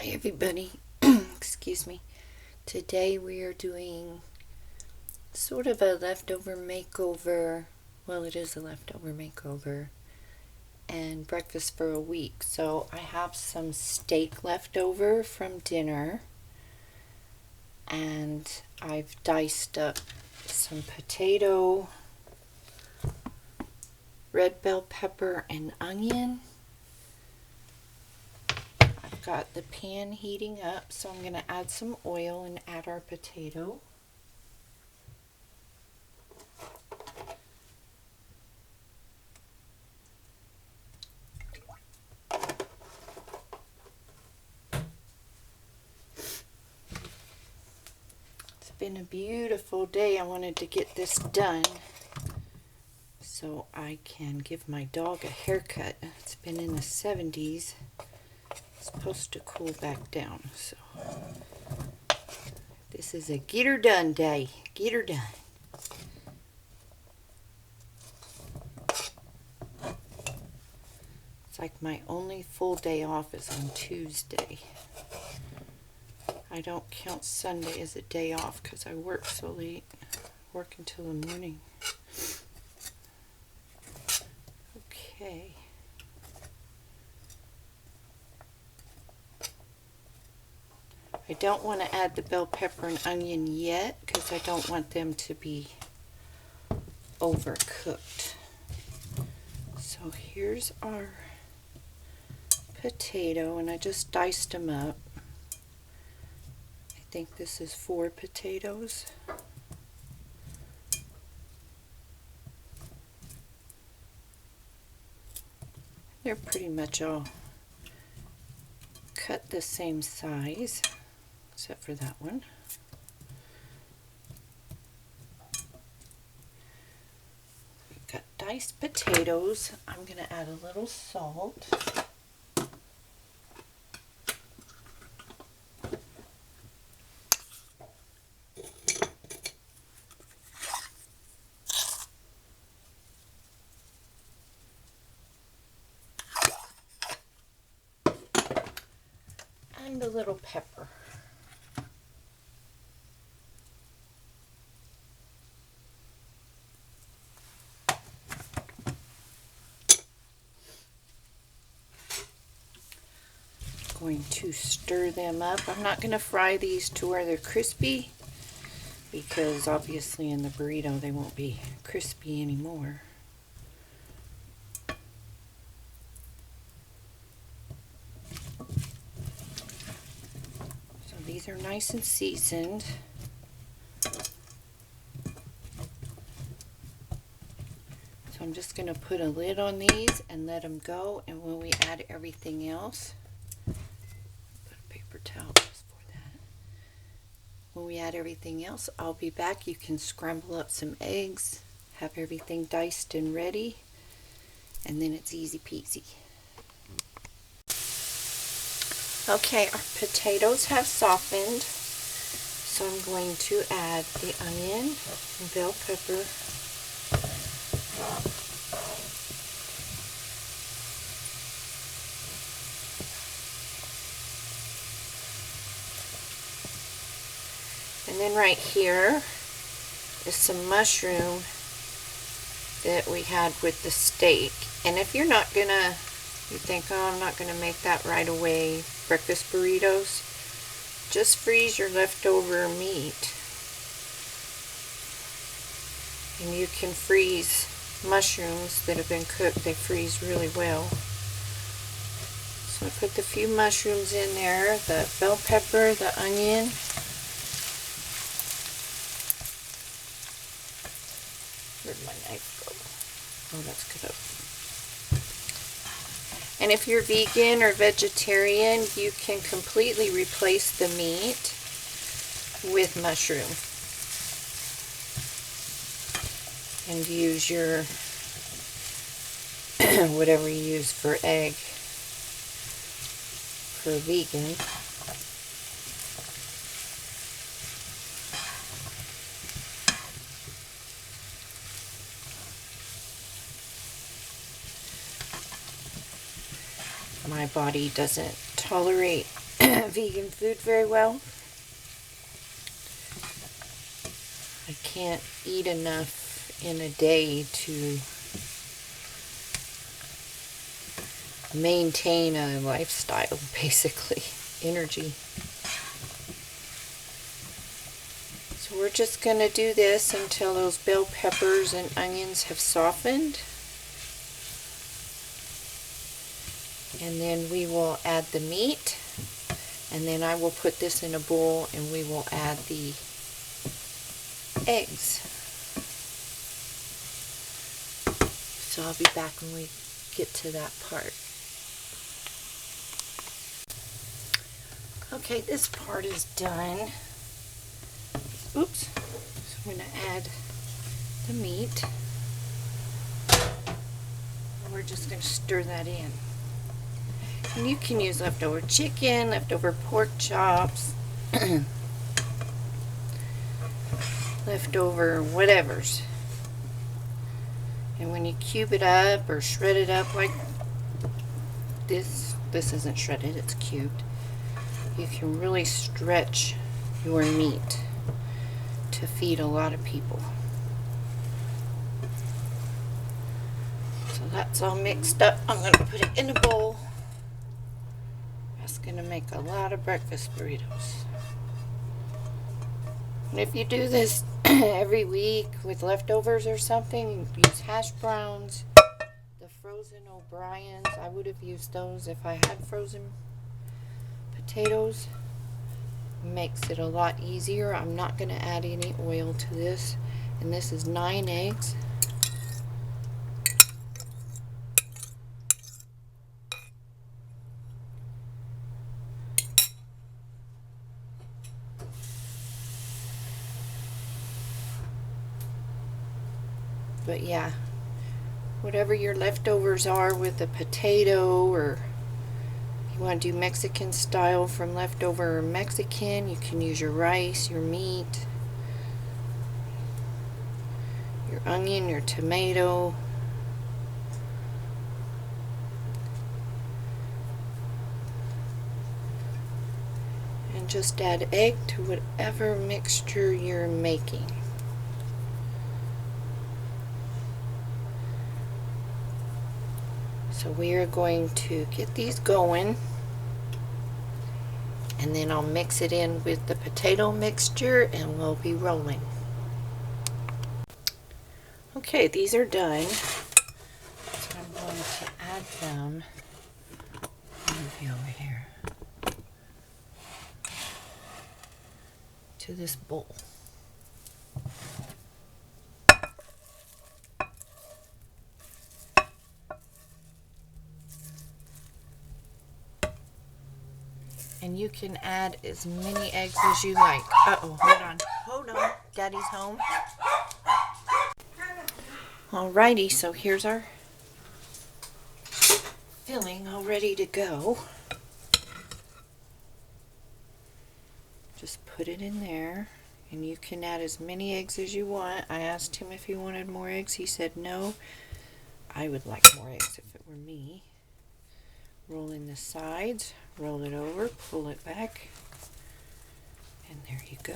Hi everybody, excuse me. Today we are doing sort of a leftover makeover. Well, it is a leftover makeover and breakfast for a week. So I have some steak left over from dinner, and I've diced up some potato, red bell pepper, and onion. Got the pan heating up, so I'm going to add some oil and add our potato. It's been a beautiful day. I wanted to get this done so I can give my dog a haircut. It's been in the 70s. It's supposed to cool back down, so this is a get her done day. Get her done. It's like my only full day off is on Tuesday. I don't count Sunday as a day off because I work so late. Work until the morning. Okay. I don't want to add the bell pepper and onion yet because I don't want them to be overcooked. So here's our potato, and I just diced them up. I think this is 4 potatoes. They're pretty much all cut the same size, except for that one. We've got diced potatoes. I'm going to add a little salt. And a little pepper. Going to stir them up. I'm not going to fry these to where they're crispy because obviously in the burrito they won't be crispy anymore. So these are nice and seasoned. So I'm just going to put a lid on these and let them go, and when we add everything else, towel just for that. When we add everything else, I'll be back. You can scramble up some eggs, have everything diced and ready, and then it's easy peasy. Okay, our potatoes have softened, so I'm going to add the onion and bell pepper. And then right here is some mushroom that we had with the steak. And if you're not gonna, you think, oh, I'm not gonna make that right away, breakfast burritos, just freeze your leftover meat. And you can freeze mushrooms that have been cooked. They freeze really well. So I put the few mushrooms in there, the bell pepper, the onion. Where'd my knife go? Oh, that's good. And if you're vegan or vegetarian, you can completely replace the meat with mushroom and use your whatever you use for egg for vegan. My body doesn't tolerate vegan food very well. I can't eat enough in a day to maintain a lifestyle, basically. Energy. So we're just going to do this until those bell peppers and onions have softened. And then we will add the meat. And then I will put this in a bowl and we will add the eggs. So I'll be back when we get to that part. Okay, this part is done. Oops. So I'm going to add the meat. We're just going to stir that in. And you can use leftover chicken, leftover pork chops, leftover whatevers. And when you cube it up or shred it up like this isn't shredded, it's cubed, you can really stretch your meat to feed a lot of people. So that's all mixed up. I'm going to put it in a bowl. That's going to make a lot of breakfast burritos. And if you do this every week with leftovers or something, use hash browns, the frozen O'Brien's. I would have used those if I had frozen potatoes. Makes it a lot easier. I'm not going to add any oil to this. And this is 9 eggs. But yeah, whatever your leftovers are with the potato, or you want to do Mexican style from leftover Mexican, you can use your rice, your meat, your onion, your tomato. And just add egg to whatever mixture you're making. So we are going to get these going, and then I'll mix it in with the potato mixture and we'll be rolling. Okay, these are done. So I'm going to add them. Move you over here to this bowl. And you can add as many eggs as you like. Uh-oh, hold on, Daddy's home. Alrighty, so here's our filling all ready to go. Just put it in there, and you can add as many eggs as you want. I asked him if he wanted more eggs. He said no. I would like more eggs if it were me. Roll in the sides, roll it over, pull it back, and there you go.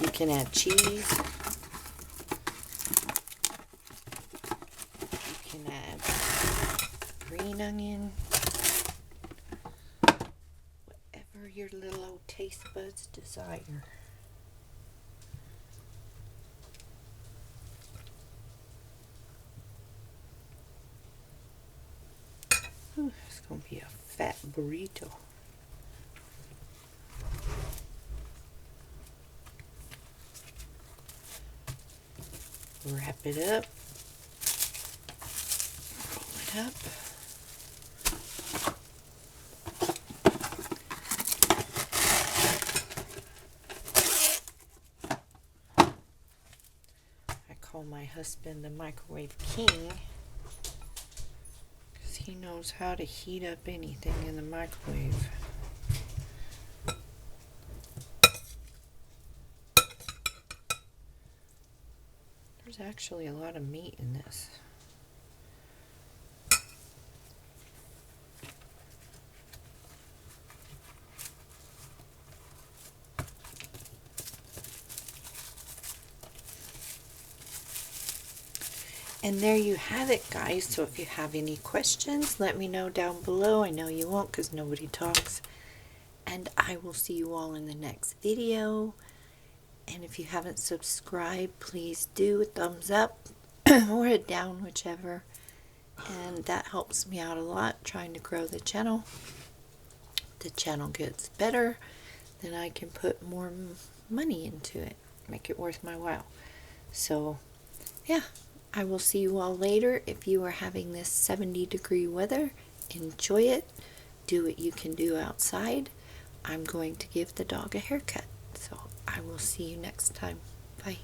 You can add cheese. You can add green onion. Your little old taste buds desire. Ooh, it's going to be a fat burrito. Wrap it up. Roll it up. Call my husband the microwave king, because he knows how to heat up anything in the microwave. There's actually a lot of meat in this. And there you have it, guys. So if you have any questions, let me know down below. I know you won't because nobody talks. And I will see you all in the next video. And if you haven't subscribed, please do a thumbs up or a down, whichever. And that helps me out a lot trying to grow the channel. The channel gets better, then I can put more money into it, make it worth my while. So yeah, I will see you all later. If you are having this 70-degree weather, enjoy it. Do what you can do outside. I'm going to give the dog a haircut. So I will see you next time. Bye.